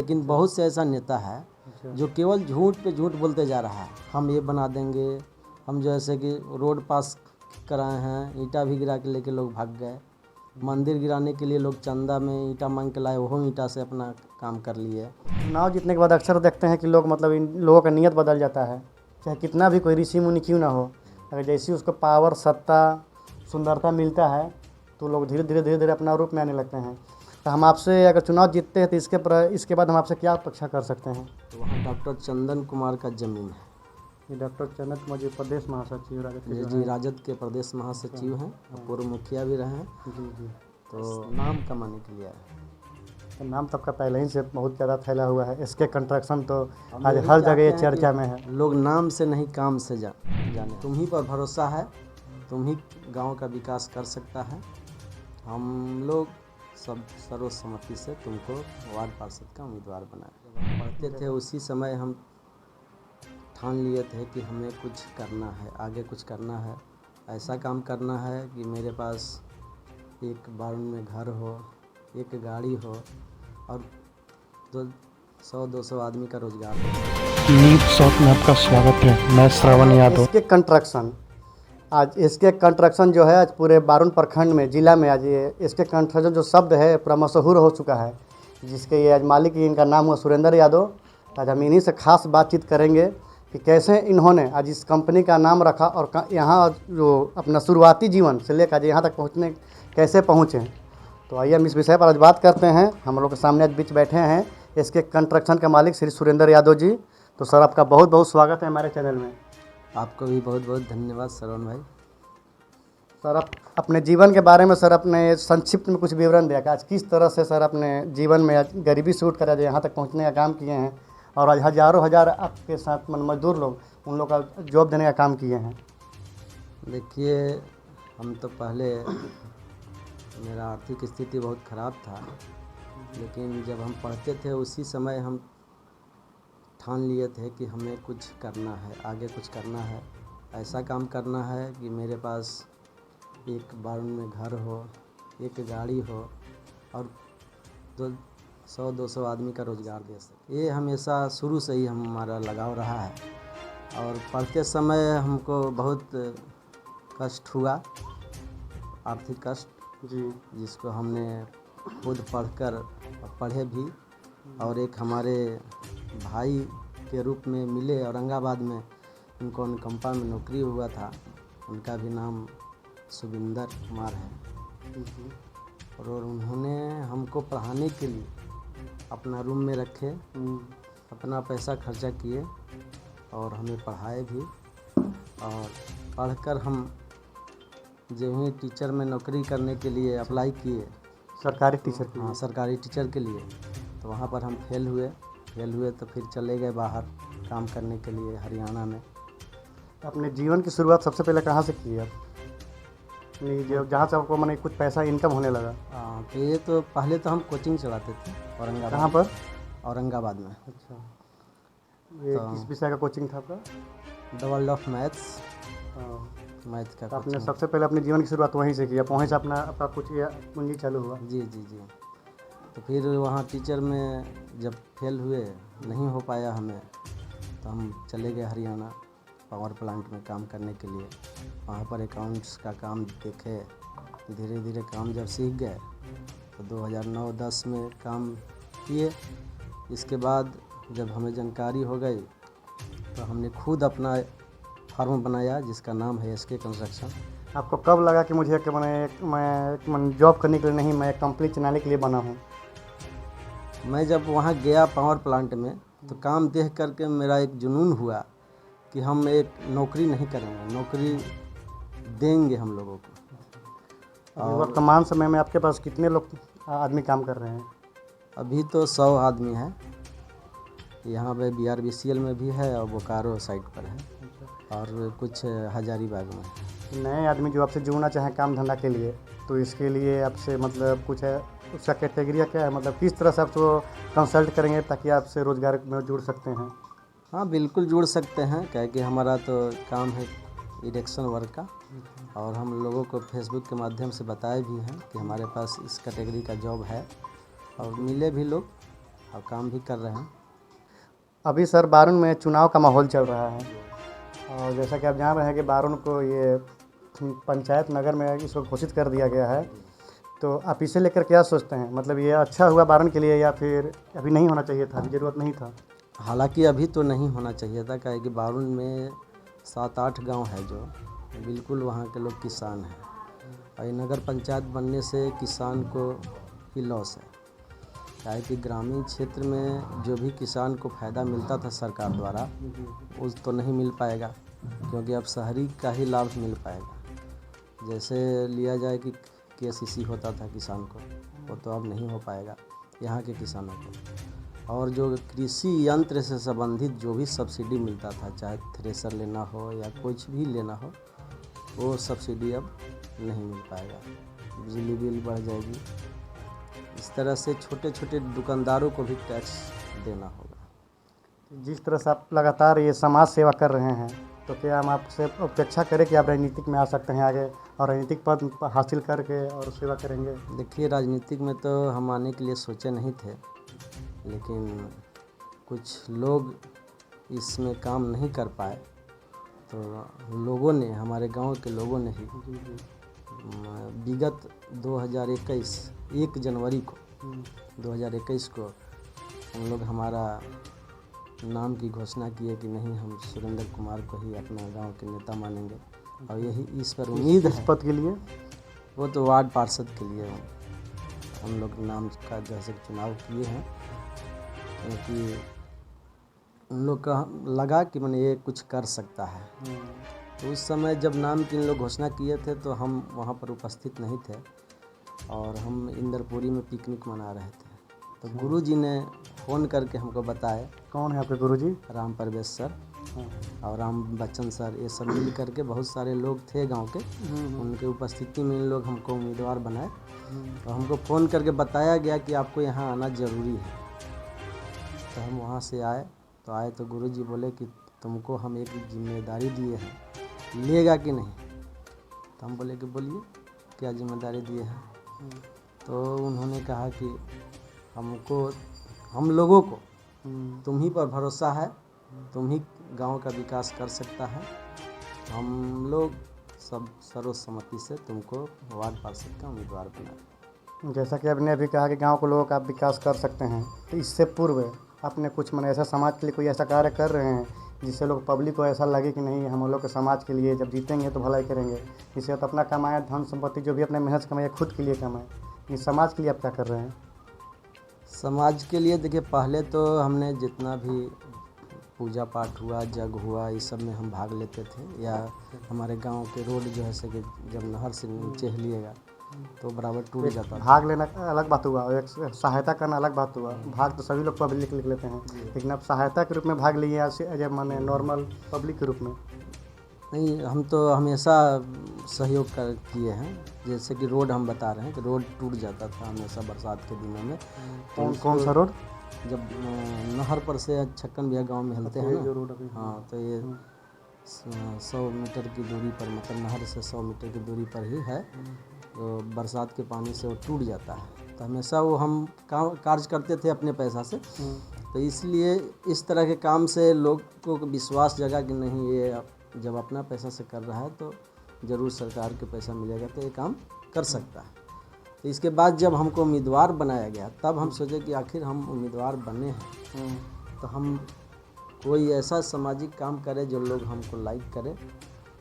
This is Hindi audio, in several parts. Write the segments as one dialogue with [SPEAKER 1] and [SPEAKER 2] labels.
[SPEAKER 1] लेकिन बहुत से ऐसा नेता है जो केवल झूठ पे झूठ बोलते जा रहा है। हम ये बना देंगे, हम जैसे कि रोड पास कराए हैं, ईंटा भी गिरा के लेके लोग भाग गए। मंदिर गिराने के लिए लोग चंदा में ईंटा मांग के लाए, वो ईंटा से अपना काम कर लिए।
[SPEAKER 2] चुनाव जीतने के बाद अक्सर देखते हैं कि लोग मतलब इन लोगों का नीयत बदल जाता है, चाहे कितना भी कोई ऋषि मुनि क्यों ना हो। अगर जैसी उसको पावर, सत्ता, सुंदरता मिलता है तो लोग धीरे धीरे अपना रूप में आने लगते हैं। तो हम आपसे अगर चुनाव जीतते हैं तो इसके बाद हम आपसे क्या अपेक्षा कर सकते हैं?
[SPEAKER 1] तो वहाँ डॉक्टर चंदन कुमार का ज़मीन है।
[SPEAKER 2] ये डॉक्टर चंदन कुमार जी प्रदेश महासचिव राजद के जो
[SPEAKER 1] जी,
[SPEAKER 2] हैं।
[SPEAKER 1] राजद के प्रदेश महासचिव हैं, पूर्व मुखिया भी रहे हैं।
[SPEAKER 2] जी जी।
[SPEAKER 1] तो नाम कमाने के लिए आए।
[SPEAKER 2] तो नाम तो आपका पहले ही से बहुत ज़्यादा फैला हुआ है। इसके कंस्ट्रक्शन तो
[SPEAKER 1] हम
[SPEAKER 2] आज
[SPEAKER 1] यही
[SPEAKER 2] हर
[SPEAKER 1] चाहते
[SPEAKER 2] जगह ये
[SPEAKER 1] हैं
[SPEAKER 2] चर्चा
[SPEAKER 1] कि
[SPEAKER 2] में है।
[SPEAKER 1] लोग नाम से नहीं काम से जाने। तुम ही पर भरोसा है, तुम ही गांव का विकास कर सकता है। हम लोग सब सर्वसम्मति से तुमको वार्ड पार्षद का उम्मीदवार बनाए। जब हम पढ़ते थे उसी समय हम ठान लिए थे कि हमें कुछ करना है, आगे कुछ करना है, ऐसा काम करना है कि मेरे पास एक बारून में घर हो, एक गाड़ी हो और 100-200 आदमी का रोजगार हो।
[SPEAKER 3] नीट शॉट में आपका स्वागत है। मैं श्रावण यादव।
[SPEAKER 2] इसके कंस्ट्रक्शन जो है आज पूरे बारून प्रखंड में, जिला में आज ये इसके कंस्ट्रक्शन जो शब्द है पूरा मशहूर हो चुका है, जिसके ये आज मालिक इनका नाम हुआ सुरेंद्र यादव। आज हम इन्हीं से खास बातचीत करेंगे कि कैसे इन्होंने आज इस कंपनी का नाम रखा और यहाँ जो अपना शुरुआती जीवन से लेकर आज यहाँ तक पहुँचने कैसे पहुँचे। तो आइए हम इस विषय पर आज बात करते हैं। हम लोग के सामने आज बीच बैठे हैं इसके कंस्ट्रक्शन के मालिक श्री सुरेंद्र यादव जी। तो सर, आपका बहुत बहुत स्वागत है हमारे चैनल में।
[SPEAKER 1] आपको भी बहुत बहुत धन्यवाद श्रवण भाई।
[SPEAKER 2] सर, आप अपने जीवन के बारे में सर अपने संक्षिप्त में कुछ विवरण दिया कि आज किस तरह से सर अपने जीवन में आज गरीबी से उठ कर आज यहाँ तक पहुँचने का काम किए हैं और आज हज़ारों हज़ार आपके साथ मजदूर लोग, उन लोग का जॉब देने का काम किए हैं।
[SPEAKER 1] देखिए, हम तो पहले मेरा आर्थिक स्थिति बहुत ख़राब था, लेकिन जब हम पढ़ते थे उसी समय हम ठान लिए थे कि हमें कुछ करना है, आगे कुछ करना है, ऐसा काम करना है कि मेरे पास एक बारून में घर हो, एक गाड़ी हो और 100-200 आदमी का रोज़गार दे सके। ये हमेशा शुरू से ही हमारा लगाव रहा है। और पढ़ते समय हमको बहुत कष्ट हुआ, आर्थिक कष्ट
[SPEAKER 2] जी।
[SPEAKER 1] जिसको हमने खुद पढ़कर पढ़े भी। और एक हमारे भाई के रूप में मिले औरंगाबाद में, उनको अनुकंपा में नौकरी हुआ था, उनका भी नाम सुविंदर कुमार है। और उन्होंने हमको पढ़ाने के लिए अपना रूम में रखे, अपना पैसा खर्चा किए और हमें पढ़ाए भी। और पढ़कर हम जो ही टीचर में नौकरी करने के लिए अप्लाई किए,
[SPEAKER 2] सरकारी टीचर के लिए।
[SPEAKER 1] हाँ, सरकारी टीचर के लिए। तो वहाँ पर हम फेल हुए तो फिर चले गए बाहर काम करने के लिए हरियाणा में।
[SPEAKER 2] अपने जीवन की शुरुआत सबसे पहले कहाँ से की आप? जहाँ से आपको मैंने कुछ पैसा इनकम होने लगा।
[SPEAKER 1] हाँ, तो ये तो पहले तो हम कोचिंग चलाते थे औरंगाबाद।
[SPEAKER 2] कहाँ पर?
[SPEAKER 1] औरंगाबाद में।
[SPEAKER 2] अच्छा, ये किस विषय का कोचिंग था आपका?
[SPEAKER 1] डबल ऑफ मैथ्स का
[SPEAKER 2] तो आपने
[SPEAKER 1] कोचिंग।
[SPEAKER 2] सबसे पहले अपने जीवन की शुरुआत वहीं से किया, वहीं से आपका कुछ पूंजी चालू हुआ?
[SPEAKER 1] जी। तो फिर वहाँ टीचर में जब फेल हुए, नहीं हो पाया हमें, तो हम चले गए हरियाणा पावर प्लांट में काम करने के लिए। वहाँ पर अकाउंट्स का काम देखे, धीरे धीरे काम जब सीख गए तो 2009-10 में काम किए। इसके बाद जब हमें जानकारी हो गई तो हमने खुद अपना फार्म बनाया जिसका नाम है एसके कंस्ट्रक्शन।
[SPEAKER 2] आपको कब लगा कि मुझे कि मैं जॉब करने के लिए नहीं, मैं एक कंपनी चलाने के लिए बना हूँ?
[SPEAKER 1] मैं जब वहाँ गया पावर प्लांट में तो काम देख करके मेरा एक जुनून हुआ कि हम एक नौकरी नहीं करेंगे, नौकरी देंगे हम लोगों को।
[SPEAKER 2] और वर्तमान समय में आपके पास कितने लोग आदमी काम कर रहे हैं?
[SPEAKER 1] अभी तो 100 आदमी है। यहाँ पे BRBCL में भी है और बोकारो साइड पर है और कुछ हजारीबाग में है।
[SPEAKER 2] नए आदमी जो आपसे जुड़ना चाहें काम धंधा के लिए, तो इसके लिए आपसे मतलब कुछ है, उसका कैटेगरी क्या है, मतलब किस तरह से आपको कंसल्ट करेंगे ताकि आपसे रोज़गार में जुड़ सकते हैं?
[SPEAKER 1] हाँ, बिल्कुल जुड़ सकते हैं, क्या कि हमारा तो काम है इरेक्शन वर्क का। और हम लोगों को फेसबुक के माध्यम से बताए भी हैं कि हमारे पास इस कैटेगरी का जॉब है और मिले भी लोग। और काम भी कर रहे हैं।
[SPEAKER 2] अभी सर बारून में चुनाव का माहौल चल रहा है और जैसा कि आप जान रहे हैं कि बारून को ये पंचायत नगर में इसको घोषित कर दिया गया है, तो आप इसे लेकर क्या सोचते हैं? मतलब ये अच्छा हुआ बारून के लिए या फिर अभी नहीं होना चाहिए था, अभी ज़रूरत नहीं था?
[SPEAKER 1] हालांकि अभी तो नहीं होना चाहिए था, क्या है कि बारून में 7-8 गांव है जो बिल्कुल वहाँ के लोग किसान हैं और ये नगर पंचायत बनने से किसान को ही लॉस है। क्या है कि ग्रामीण क्षेत्र में जो भी किसान को फ़ायदा मिलता था सरकार द्वारा उस तो नहीं मिल पाएगा, क्योंकि अब शहरी का ही लाभ मिल पाएगा। जैसे लिया जाए कि KCC होता था किसान को, वो तो अब नहीं हो पाएगा यहाँ के किसानों को। और जो कृषि यंत्र से संबंधित जो भी सब्सिडी मिलता था, चाहे थ्रेसर लेना हो या कुछ भी लेना हो, वो सब्सिडी अब नहीं मिल पाएगा। बिजली बिल बढ़ जाएगी। इस तरह से छोटे छोटे दुकानदारों को भी टैक्स देना होगा।
[SPEAKER 2] जिस तरह से आप लगातार ये समाज सेवा कर रहे हैं, तो क्या हम आपसे अपेक्षा करें कि आप राजनीतिक में आ सकते हैं आगे और राजनीतिक पद हासिल करके और सेवा करेंगे?
[SPEAKER 1] देखिए, राजनीतिक में तो हम आने के लिए सोचे नहीं थे, लेकिन कुछ लोग इसमें काम नहीं कर पाए, तो लोगों ने, हमारे गांव के लोगों ने ही विगत 2021 1 जनवरी को 2021 को हम लोग हमारा नाम की घोषणा किए कि नहीं, हम सुरेंद्र कुमार को ही अपना गांव के नेता मानेंगे। और यही इस पर उम्मीद है।
[SPEAKER 2] इस पद के लिए?
[SPEAKER 1] वो तो वार्ड पार्षद के लिए हम लोग नाम का जैसे चुनाव किए हैं, क्योंकि उन लोग का लगा कि मैंने ये कुछ कर सकता है। तो उस समय जब नाम की इन लोग घोषणा किए थे तो हम वहाँ पर उपस्थित नहीं थे और हम इंदरपुरी में पिकनिक मना रहे थे। तो गुरुजी ने फ़ोन करके हमको बताया।
[SPEAKER 2] कौन है आपके गुरुजी?
[SPEAKER 1] राम परवेश सर और राम बच्चन सर, ये सब मिल करके बहुत सारे लोग थे गांव के, उनके उपस्थिति में इन लोग हमको उम्मीदवार बनाए। तो हमको फ़ोन करके बताया गया कि आपको यहाँ आना ज़रूरी है। तो हम वहाँ से आए तो गुरुजी बोले कि तुमको हम एक जिम्मेदारी दिए हैं, लेगा कि नहीं? तो हम बोले कि बोलिए क्या जिम्मेदारी दिए हैं? तो उन्होंने कहा कि हम लोगों को तुम ही पर भरोसा है, तुम ही गांव का विकास कर सकता है। हम लोग सब सर्वसम्मति से तुमको वार्ड पार्षद का उम्मीदवार बनाए।
[SPEAKER 2] जैसा कि आपने अभी कहा कि गांव के लोगों का आप विकास कर सकते हैं, तो इससे पूर्व आपने कुछ ऐसा समाज के लिए कोई ऐसा कार्य कर रहे हैं जिससे लोग पब्लिक को ऐसा लगे कि नहीं, हम लोग के समाज के लिए जब जीतेंगे तो भलाई करेंगे, इससे तो अपना कमाया धन संपत्ति जो भी अपने मेहनत कमाए खुद के लिए कमाए, इस समाज के लिए आप क्या कर रहे हैं?
[SPEAKER 1] समाज के लिए देखिए, पहले तो हमने जितना भी पूजा पाठ हुआ, जग हुआ, इस सब में हम भाग लेते थे। या हमारे गांव के रोड जो है कि जब नहर से नीचे हिलिएगा तो बराबर टूट जाता था।
[SPEAKER 2] भाग लेना अलग बात हुआ और एक सहायता करना अलग बात हुआ। भाग तो सभी लोग पब्लिक लिख लेते हैं, लेकिन आप सहायता के रूप में भाग लिए या माने नॉर्मल पब्लिक के रूप में?
[SPEAKER 1] नहीं, हम तो हमेशा सहयोग किए हैं। जैसे कि रोड हम बता रहे हैं कि रोड टूट जाता था हमेशा बरसात के दिनों में।
[SPEAKER 2] कौन सा रोड?
[SPEAKER 1] जब नहर पर से छक्कन बिया गांव में हिलते हैं
[SPEAKER 2] जो
[SPEAKER 1] ना,
[SPEAKER 2] रोड अभी,
[SPEAKER 1] हाँ, तो ये 100 मीटर की दूरी पर, मतलब नहर से 100 मीटर की दूरी पर ही है। तो बरसात के पानी से वो टूट जाता है। तो हमेशा वो हम कार्य करते थे अपने पैसा से। तो इसलिए इस तरह के काम से लोगों को विश्वास जगा कि नहीं, ये जब अपना पैसा से कर रहा है तो ज़रूर सरकार के पैसा मिलेगा तो ये काम कर सकता है। तो इसके बाद जब हमको उम्मीदवार बनाया गया तब हम सोचे कि आखिर हम उम्मीदवार बने हैं तो हम कोई ऐसा सामाजिक काम करें जो लोग हमको लाइक करें।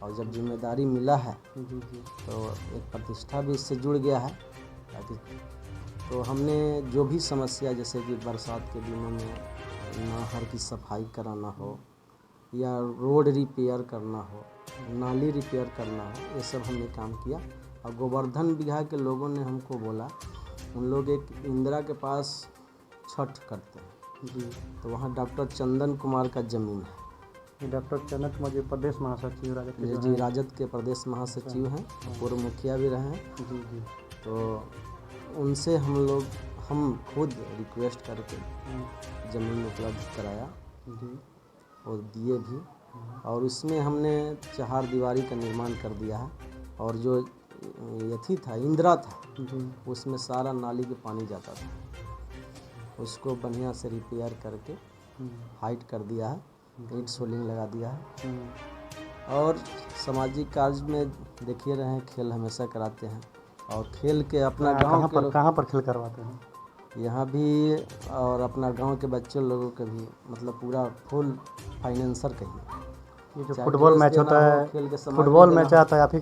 [SPEAKER 1] और जब जिम्मेदारी मिला है तो एक प्रतिष्ठा भी इससे जुड़ गया है। ताकि तो हमने जो भी समस्या, जैसे कि बरसात के दिनों में नहर की सफाई कराना हो या रोड रिपेयर करना हो, नाली रिपेयर करना हो, ये सब हमने काम किया। और गोवर्धन बिघा के लोगों ने हमको बोला, उन लोग एक इंदिरा के पास छठ करते हैं जी, तो वहाँ डॉक्टर चंदन कुमार का ज़मीन है।
[SPEAKER 2] डॉक्टर चंदन कुमार जी प्रदेश महासचिव राजद के
[SPEAKER 1] जी, राजद के प्रदेश महासचिव हैं, पूर्व मुखिया भी रहे हैं
[SPEAKER 2] जी जी।
[SPEAKER 1] तो उनसे हम खुद रिक्वेस्ट करके ज़मीन उपलब्ध कराया
[SPEAKER 2] जी
[SPEAKER 1] और दिए भी। और उसमें हमने 4 दीवारी का निर्माण कर दिया है। और जो यथी था, इंदिरा था, उसमें सारा नाली के पानी जाता था। उसको बढ़िया से रिपेयर करके हाइट कर दिया है, ईंट सोलिंग लगा दिया है। और सामाजिक कार्य में देखिए रहे हैं, खेल हमेशा कराते हैं और खेल के अपना गांव के लोग
[SPEAKER 2] कहाँ पर खेल करवाते हैं?
[SPEAKER 1] यहाँ भी और अपना गांव के बच्चे लोगों के भी, मतलब पूरा फुल फाइनेंसर कहिए।
[SPEAKER 2] ये जो
[SPEAKER 1] चाहे
[SPEAKER 2] फुटबॉल
[SPEAKER 1] ड्रेस
[SPEAKER 2] मैच
[SPEAKER 1] देना
[SPEAKER 2] होता
[SPEAKER 1] हो,
[SPEAKER 2] है,
[SPEAKER 1] खेल के सामान
[SPEAKER 2] फुटबॉल
[SPEAKER 1] देना
[SPEAKER 2] मैच
[SPEAKER 1] हो।
[SPEAKER 2] आता है आप ही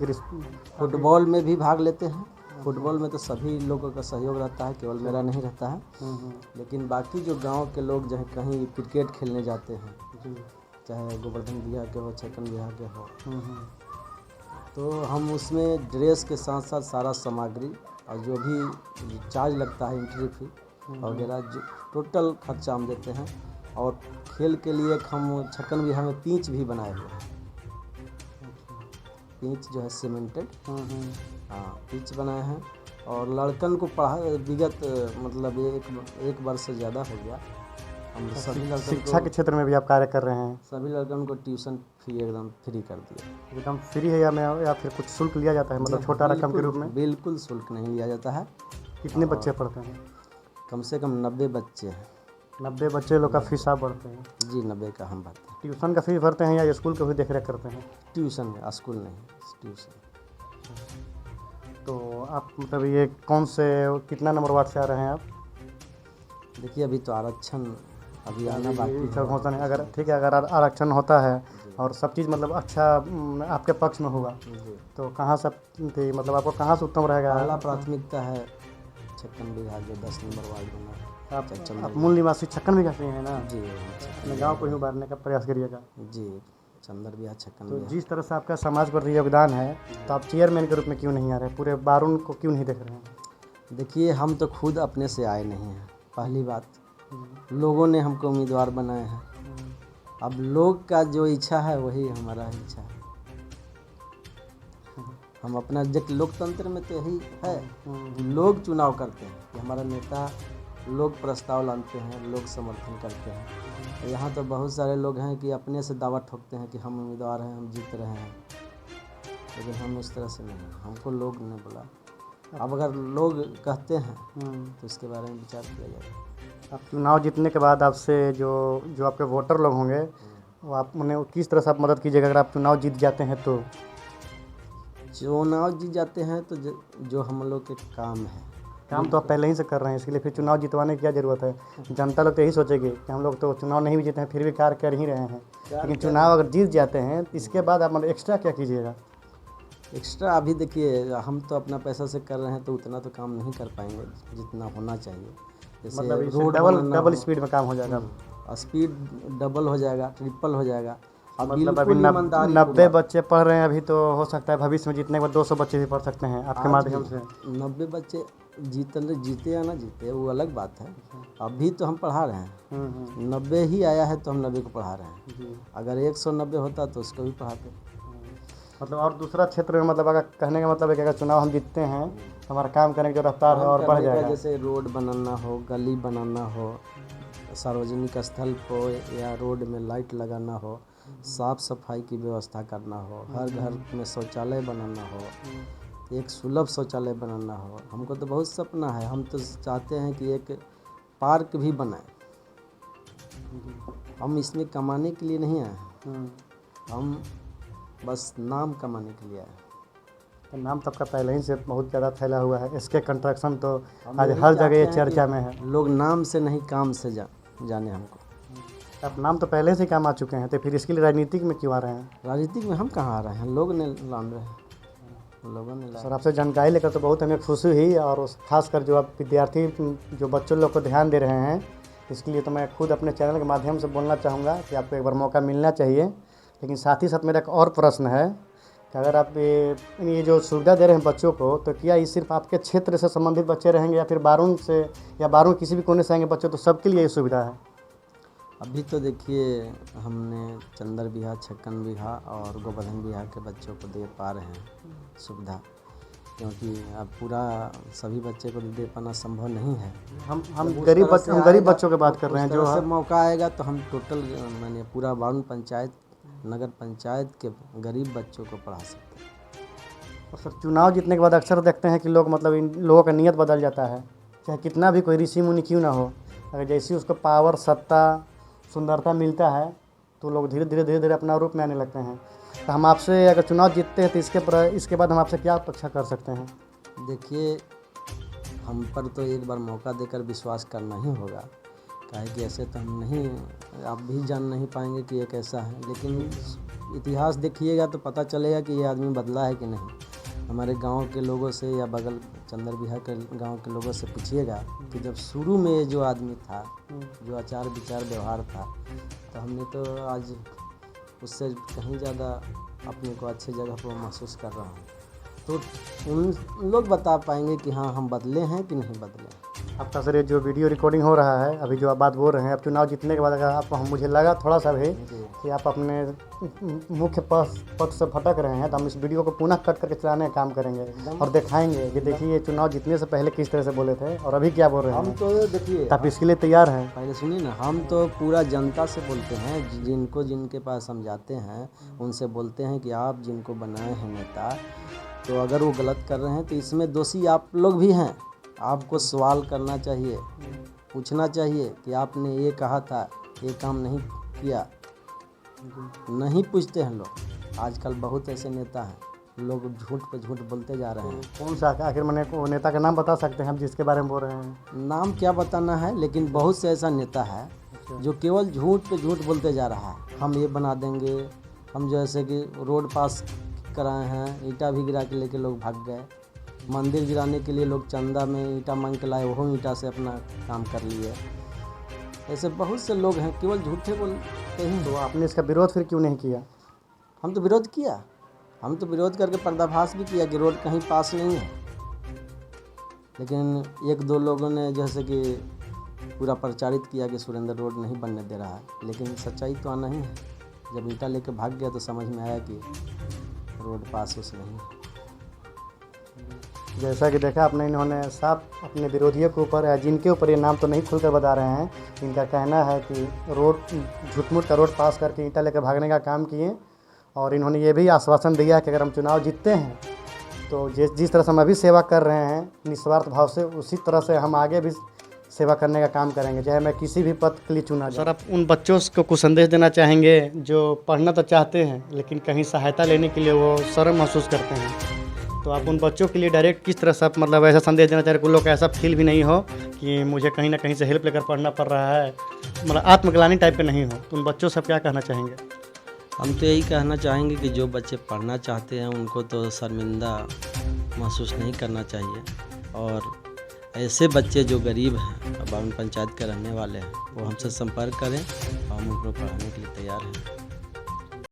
[SPEAKER 1] फुटबॉल में भी भाग लेते हैं। फुटबॉल में तो सभी लोगों का सहयोग रहता है, केवल मेरा नहीं रहता है। लेकिन बाकी जो गांव के लोग जो है कहीं क्रिकेट खेलने जाते हैं, चाहे गोवर्धन बिहार के हो, छक्कन बिहार के हो, तो हम उसमें ड्रेस के साथ साथ सारा सामग्री और जो भी चार्ज लगता है, एंट्री फी वगैरह, जो टोटल खर्चा हम देते हैं। और खेल के लिए एक हम छक्कन बिहार में पिच भी बनाए हुए हैं। पिच जो है सीमेंटेड, हाँ पिच बनाए हैं। और लड़कन को पढ़ा विगत मतलब एक वर्ष से ज़्यादा हो गया, हम सभी लड़कन
[SPEAKER 2] शिक्षा के क्षेत्र में भी आप कार्य कर रहे हैं?
[SPEAKER 1] सभी लड़कन को ट्यूशन फी एकदम फ्री कर दिया।
[SPEAKER 2] एकदम फ्री है या फिर कुछ शुल्क लिया जाता है, मतलब छोटा रकम के रूप में?
[SPEAKER 1] बिल्कुल शुल्क नहीं लिया जाता है।
[SPEAKER 2] कितने बच्चे पढ़ते हैं?
[SPEAKER 1] कम से कम 90 बच्चे हैं।
[SPEAKER 2] 90 बच्चे लोग का फीस आप भरते हैं?
[SPEAKER 1] जी 90 का हम भरते हैं।
[SPEAKER 2] ट्यूशन का फीस भरते हैं या स्कूल का भी देख रेख करते हैं?
[SPEAKER 1] ट्यूशन है, स्कूल नहीं, ट्यूशन।
[SPEAKER 2] तो आप मतलब ये कौन से कितना नंबर वार्ड से आ रहे हैं आप?
[SPEAKER 1] देखिए अभी तो आरक्षण अभी आना बाकी
[SPEAKER 2] सब होता नहीं, अगर ठीक है, अगर आरक्षण होता है और सब चीज़ मतलब अच्छा आपके पक्ष में होगा तो कहाँ से मतलब आपको कहाँ से उत्तम रहेगा?
[SPEAKER 1] पहला प्राथमिकता है छक्कन बिहार, जो 10 नंबर वार्ड में
[SPEAKER 2] आप मूल निवासी छक्कन बिहार से हैं ना?
[SPEAKER 1] जी
[SPEAKER 2] अपने गाँव को ही उबारने का प्रयास करिएगा।
[SPEAKER 1] जी चंदर बिहार, छक्कन
[SPEAKER 2] तो
[SPEAKER 1] बिहार।
[SPEAKER 2] जिस तरह से आपका समाज पर योगदान है, तो आप चेयरमैन के रूप में क्यों नहीं आ रहे? पूरे बारून को क्यों नहीं देख रहे हैं?
[SPEAKER 1] देखिए हम तो खुद अपने से आए नहीं हैं, पहली बात। लोगों ने हमको उम्मीदवार बनाए हैं। अब लोग का जो इच्छा है वही हमारा इच्छा है। हम अपना लोकतंत्र में तो यही है, लोग चुनाव करते हैं कि हमारा नेता, लोग प्रस्ताव लाते हैं, लोग समर्थन करते हैं। यहाँ तो बहुत सारे लोग हैं कि अपने से दावा ठोकते हैं कि हम उम्मीदवार हैं, हम जीत रहे हैं, लेकिन हम इस तरह से नहीं, हमको लोग ने बोला। अब अगर लोग कहते हैं तो इसके बारे में विचार किया जाए।
[SPEAKER 2] आप चुनाव जीतने के बाद आपसे जो आपके वोटर लोग होंगे, वो आप उन्हें किस तरह से आप मदद कीजिएगा अगर आप चुनाव जीत जाते हैं तो?
[SPEAKER 1] चुनाव जीत जाते हैं तो जो हम लोग के काम है,
[SPEAKER 2] काम तो आप पहले ही से कर रहे हैं, इसके लिए फिर चुनाव जितवाने की क्या ज़रूरत है? जनता लोग तो यही सोचेगी कि हम लोग तो चुनाव नहीं भी जीते हैं फिर भी कार्य कर ही रहे हैं, लेकिन चुनाव अगर जीत जाते हैं तो इसके बाद आप मतलब एक्स्ट्रा क्या कीजिएगा?
[SPEAKER 1] एक्स्ट्रा अभी देखिए हम तो अपना पैसा से कर रहे हैं तो उतना तो काम नहीं कर पाएंगे जितना होना चाहिए। जैसे
[SPEAKER 2] मतलब इससे
[SPEAKER 1] रोड
[SPEAKER 2] डबल स्पीड में काम हो जाएगा।
[SPEAKER 1] स्पीड डबल हो जाएगा, ट्रिपल हो जाएगा। अब
[SPEAKER 2] मतलब अभी
[SPEAKER 1] बिल्कुल ईमानदारी
[SPEAKER 2] 90 बच्चे पढ़ रहे हैं अभी, तो हो सकता है भविष्य में जीतने के बाद 200 बच्चे भी पढ़ सकते हैं आपके माध्यम से।
[SPEAKER 1] 90 बच्चे जीते या ना जीते वो अलग बात है। अभी तो हम पढ़ा रहे हैं, 90 ही आया है तो हम 90 को पढ़ा रहे हैं। अगर 190 होता तो उसको भी पढ़ाते।
[SPEAKER 2] मतलब और दूसरा क्षेत्र में मतलब अगर कहने का मतलब है कि अगर चुनाव हम जीतते हैं तो हमारा काम करने की जो रफ्तार है और बढ़ जाएगा।
[SPEAKER 1] जैसे रोड बनाना हो, गली बनाना हो, सार्वजनिक स्थल को या रोड में लाइट लगाना हो, साफ सफाई की व्यवस्था करना हो, हर घर में शौचालय बनाना हो, एक सुलभ शौचालय बनाना हो। हमको तो बहुत सपना है, हम तो चाहते हैं कि एक पार्क भी बनाए। हम इसमें कमाने के लिए नहीं आए, हम बस नाम कमाने के लिए आए।
[SPEAKER 2] तो नाम तो आपका पहले ही से बहुत ज़्यादा फैला हुआ है, इसके कंस्ट्रक्शन तो आज हर जगह ये चर्चा में है।
[SPEAKER 1] लोग नाम से नहीं काम से जाने हमको।
[SPEAKER 2] आप नाम तो पहले से ही काम आ चुके हैं, तो फिर इसके लिए राजनीतिक में क्यों आ रहे हैं?
[SPEAKER 1] राजनीतिक में हम कहाँ आ रहे हैं, लोग ने लान रहे हैं, लोगों ने
[SPEAKER 2] सर आपसे जानकारी लेकर तो बहुत हमें खुशी हुई, और उस खासकर जो आप विद्यार्थी जो बच्चों लोग को ध्यान दे रहे हैं, इसके लिए तो मैं खुद अपने चैनल के माध्यम से बोलना चाहूँगा कि आपको एक बार मौका मिलना चाहिए। लेकिन साथ ही साथ मेरा एक और प्रश्न है कि अगर आप ये जो सुविधा दे रहे हैं बच्चों को, तो क्या ये सिर्फ आपके क्षेत्र से संबंधित बच्चे रहेंगे या फिर बारून से या बारून किसी भी कोने से आएंगे बच्चे, तो सबके लिए ये सुविधा है?
[SPEAKER 1] अभी तो देखिए हमने चंदर बिहार, छक्कन बिहार और गोवर्धन बिहार के बच्चों को दे पा रहे हैं सुविधा, क्योंकि अब पूरा सभी बच्चे को दे पाना संभव नहीं है।
[SPEAKER 2] हम गरीब बच्चों की बात कर रहे हैं। जो
[SPEAKER 1] मौका आएगा तो हम टोटल मैंने पूरा बारून पंचायत, नगर पंचायत के गरीब बच्चों को पढ़ा सकते हैं।
[SPEAKER 2] और सर चुनाव जीतने के बाद अक्सर देखते हैं कि लोग मतलब इन लोगों का नीयत बदल जाता है, चाहे कितना भी कोई ऋषि मुनि क्यों ना हो, अगर जैसे उसको पावर, सत्ता, सुंदरता मिलता है तो लोग धीरे धीरे अपना रूप में आने लगते हैं। तो हम आपसे अगर चुनाव जीतते हैं तो इसके बाद हम आपसे क्या अपेक्षा कर सकते हैं?
[SPEAKER 1] देखिए, हम पर तो एक बार मौका देकर विश्वास करना ही होगा, काहे कि ऐसे तो हम नहीं, आप भी जान नहीं पाएंगे कि ये कैसा है, लेकिन इतिहास देखिएगा तो पता चलेगा कि ये आदमी बदला है कि नहीं। हमारे गांव के लोगों से या बगल चंदर बिहार के गांव के लोगों से पूछिएगा कि जब शुरू में ये जो आदमी था, जो आचार विचार व्यवहार था, तो हमने तो आज उससे कहीं ज़्यादा अपने को अच्छे जगह पर महसूस कर रहा हूँ। तो उन लोग बता पाएंगे कि हाँ, हम बदले हैं कि नहीं बदले।
[SPEAKER 2] आपका सर ये जो वीडियो रिकॉर्डिंग हो रहा है, अभी जो आप बात बोल रहे हैं, अब चुनाव जीतने के बाद अगर आप, मुझे लगा थोड़ा सा भी कि आप अपने मुख्य पद से भटक रहे हैं, तो हम इस वीडियो को पुनः कट करके चलाने का काम करेंगे और दिखाएंगे कि देखिए ये चुनाव जीतने से पहले किस तरह से बोले थे और अभी क्या बोल रहे हैं।
[SPEAKER 1] हम तो देखिए,
[SPEAKER 2] आप इसके लिए तैयार हैं?
[SPEAKER 1] पहले सुनिए ना, हम तो पूरा जनता से बोलते हैं, जिनके पास हम जाते हैं उनसे बोलते हैं कि आप जिनको बनाए हैं नेता, तो अगर वो गलत कर रहे हैं तो इसमें दोषी आप लोग भी हैं। आपको सवाल करना चाहिए, पूछना चाहिए कि आपने ये कहा था, ये काम नहीं किया। नहीं पूछते हैं लोग। आजकल बहुत ऐसे नेता हैं, लोग झूठ पे झूठ बोलते जा रहे हैं।
[SPEAKER 2] कौन सा आखिर मैंने को नेता का नाम बता सकते हैं हम जिसके बारे में बोल रहे हैं?
[SPEAKER 1] नाम क्या बताना है, लेकिन बहुत से ऐसा नेता है जो केवल झूठ पे झूठ बोलते जा रहा है। हम ये बना देंगे, हम जैसे कि रोड पास कराए हैं, ईंटा भी गिरा के लेके लोग भाग गए। मंदिर गिराने के लिए लोग चंदा में ईंटा मांग के लाए, वो ईंटा से अपना काम कर लिए। ऐसे बहुत से लोग हैं, केवल झूठे बोलते हैं।
[SPEAKER 2] तो आपने इसका विरोध फिर क्यों नहीं किया?
[SPEAKER 1] हम तो विरोध किया, हम तो विरोध करके पर्दाफाश भी किया कि रोड कहीं पास नहीं है। लेकिन एक दो लोगों ने जैसे कि पूरा प्रचारित किया कि सुरेंद्र रोड नहीं बनने दे रहा है, लेकिन सच्चाई तो आना ही है। जब ईंटा लेके भाग गया तो समझ में आया कि रोड पास उस नहीं है।
[SPEAKER 2] जैसा कि देखा आपने, इन्होंने साफ अपने विरोधियों के ऊपर, जिनके ऊपर ये नाम तो नहीं खुलकर बता रहे हैं, इनका कहना है कि रोड झूठ-मूठ का रोड पास करके ईंटा लेकर भागने का काम किए। और इन्होंने ये भी आश्वासन दिया कि अगर हम चुनाव जीतते हैं तो जिस तरह से हम अभी सेवा कर रहे हैं निस्वार्थ भाव से, उसी तरह से हम आगे भी सेवा करने का काम करेंगे, चाहे मैं किसी भी पद के लिए चुना जाऊं। सर, आप उन बच्चों को कुछ संदेश देना चाहेंगे जो पढ़ना तो चाहते हैं लेकिन कहीं सहायता लेने के लिए वो शर्म महसूस करते हैं, तो आप उन बच्चों के लिए डायरेक्ट किस तरह से आप मतलब ऐसा संदेश देना चाह रहे हैं, कुछ लोग ऐसा फील भी नहीं हो कि मुझे कहीं ना कहीं से हेल्प लेकर पढ़ना पड़ रहा है, मतलब आत्मग्लानि टाइप के नहीं हो, तो उन बच्चों से क्या कहना चाहेंगे?
[SPEAKER 1] हम तो यही कहना चाहेंगे कि जो बच्चे पढ़ना चाहते हैं उनको तो शर्मिंदा महसूस नहीं करना चाहिए। और ऐसे बच्चे जो गरीब हैं, बावन पंचायत के रहने वाले हैं, वो हमसे संपर्क करें और हम उनको पढ़ाने के लिए तैयार हैं।